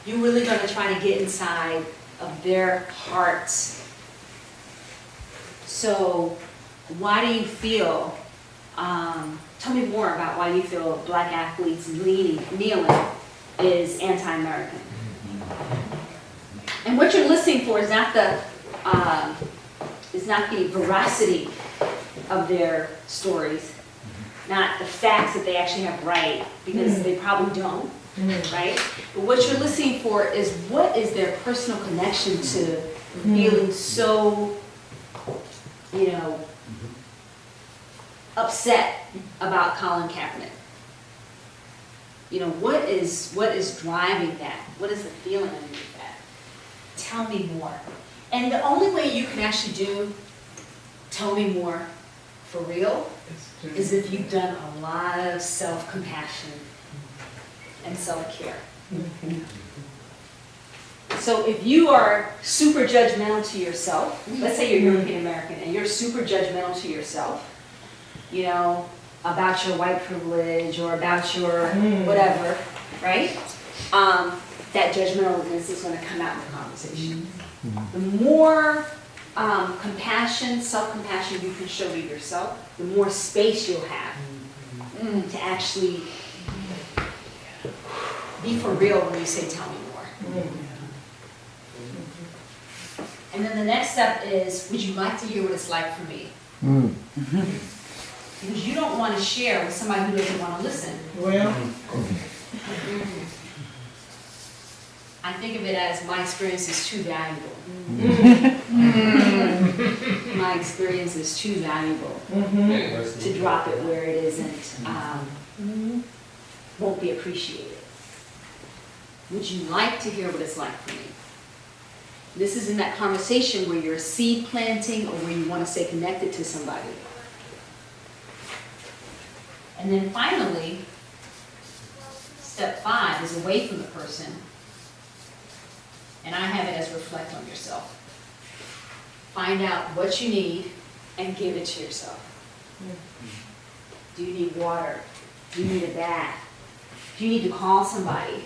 You're really going to try to get inside of their hearts. So, why do you feel, tell me more about why you feel black athletes kneeling is anti-American. And what you're listening for is not the veracity of their stories, not the facts that they actually have right, because they probably don't. Right? But what you're listening for is what is their personal connection to feeling so, you know, upset about Colin Kaepernick. You know, what is driving that? What is the feeling underneath that? Tell me more. And the only way you can actually do tell me more for real is if you've done a lot of self-compassion and self-care. So if you are super judgmental to yourself, let's say you're European American and you're super judgmental to yourself, you know, about your white privilege or about your whatever, right? That judgmentalness is going to come out in the conversation. The more compassion, self-compassion you can show to yourself, the more space you'll have to actually be for real when you say tell me more. And then the next step is, would you like to hear what it's like for me? Because you don't want to share with somebody who doesn't want to listen. Well, I think of it as my experience is too valuable. My experience is too valuable to drop it where it isn't, won't be appreciated. Would you like to hear what it's like for me? This is in that conversation where you're seed planting or where you want to stay connected to somebody. And then finally, step 5 is away from the person. And I have it as reflect on yourself. Find out what you need and give it to yourself. Do you need water? Do you need a bath? Do you need to call somebody?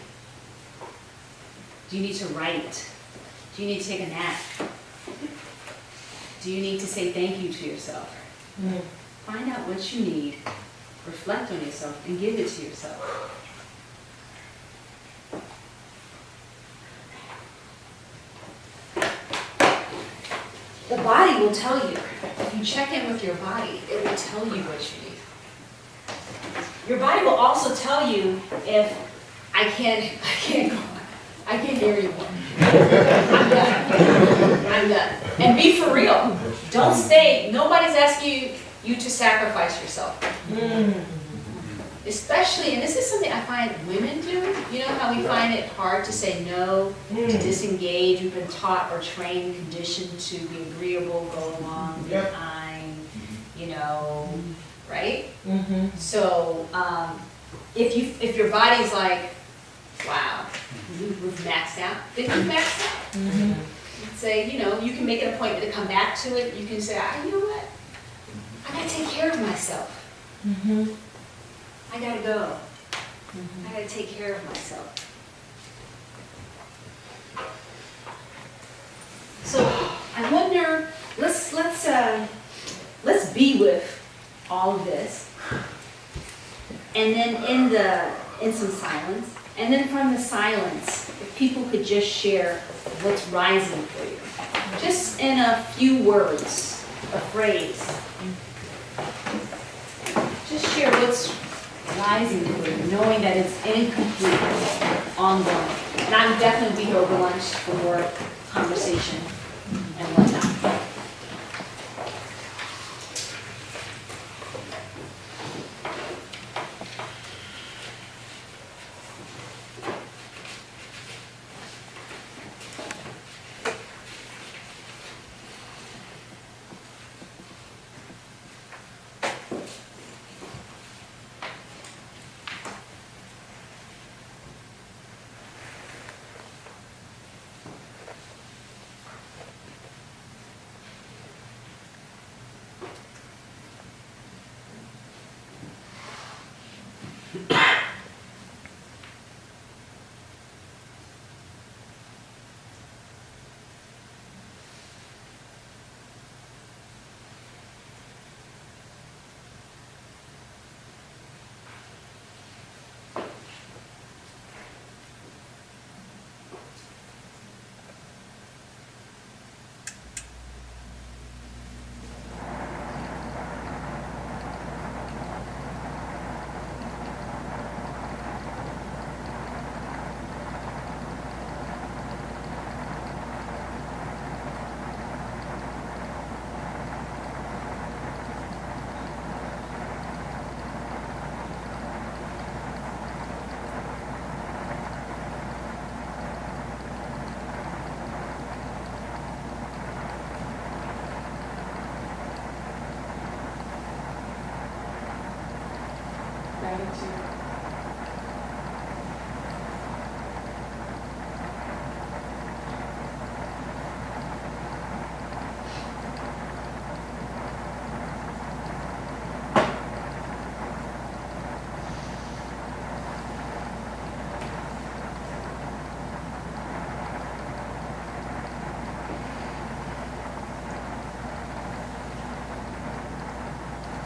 Do you need to write? Do you need to take a nap? Do you need to say thank you to yourself? Find out what you need, reflect on yourself, and give it to yourself. The body will tell you. If you check in with your body, it will tell you what you need. Your body will also tell you if I can't go on. I can't hear you more. I'm done. And be for real. Don't stay, nobody's asking you to sacrifice yourself. Especially, and this is something I find women do, you know how we find it hard to say no, to disengage, we've been taught or trained, conditioned to be agreeable, go along, be kind, you know, right? So, if your body's like, wow, we've maxed out, then you've maxed out. Say, you know, you can make an appointment to come back to it, you can say, you know what, I gotta take care of myself. I gotta go. I gotta take care of myself. So I wonder, let's be with all of this, and then in some silence, and then from the silence, if people could just share what's rising for you, just in a few words, a phrase. Just share what's rising for you, knowing that it's incomplete, ongoing. And I would definitely be here over lunch for more conversation and whatnot.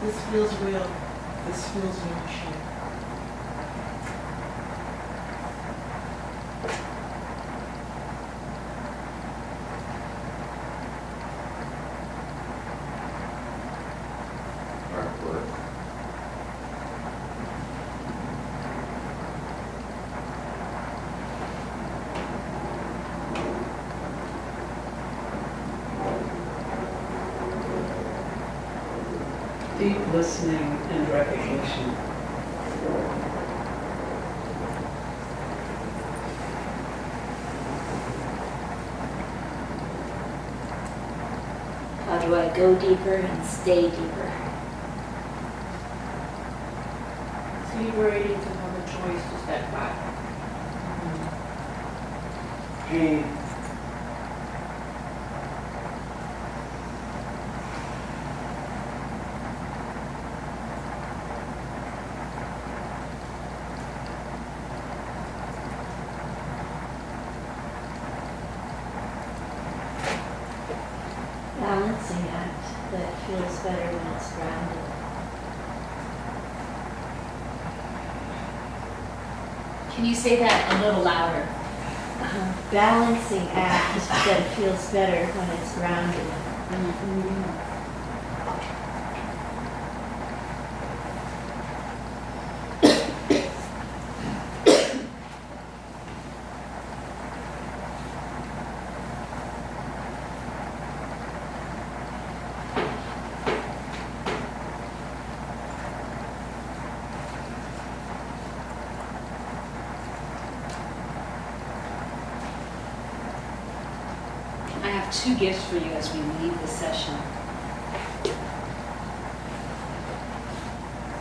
This feels real. This feels nourishing. Artwork. Deep listening and recognition. How do I go deeper and stay deeper? So you were ready to have a choice to step back. Pain. Balancing act that feels better when it's grounded. Can you say that a little louder? Balancing act that feels better when it's grounded. I have two gifts for you as we leave the session.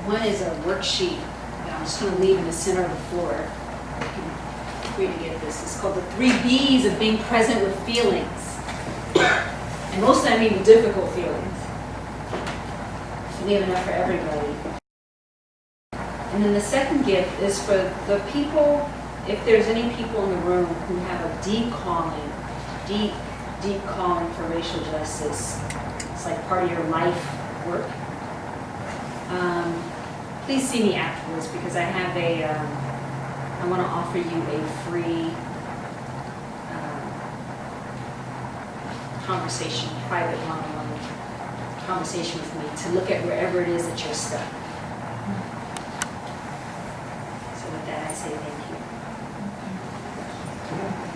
One is a worksheet that I'm just going to leave in the center of the floor for you to get this. It's called the 3 B's of being present with feelings. And most of them mean the difficult feelings. So we have enough for everybody. And then the second gift is for the people, if there's any people in the room who have a deep calling for racial justice. It's like part of your life work. Please see me afterwards because I have I want to offer you a free conversation, private one-on-one conversation with me to look at wherever it is that you're stuck. So with that, I say thank you.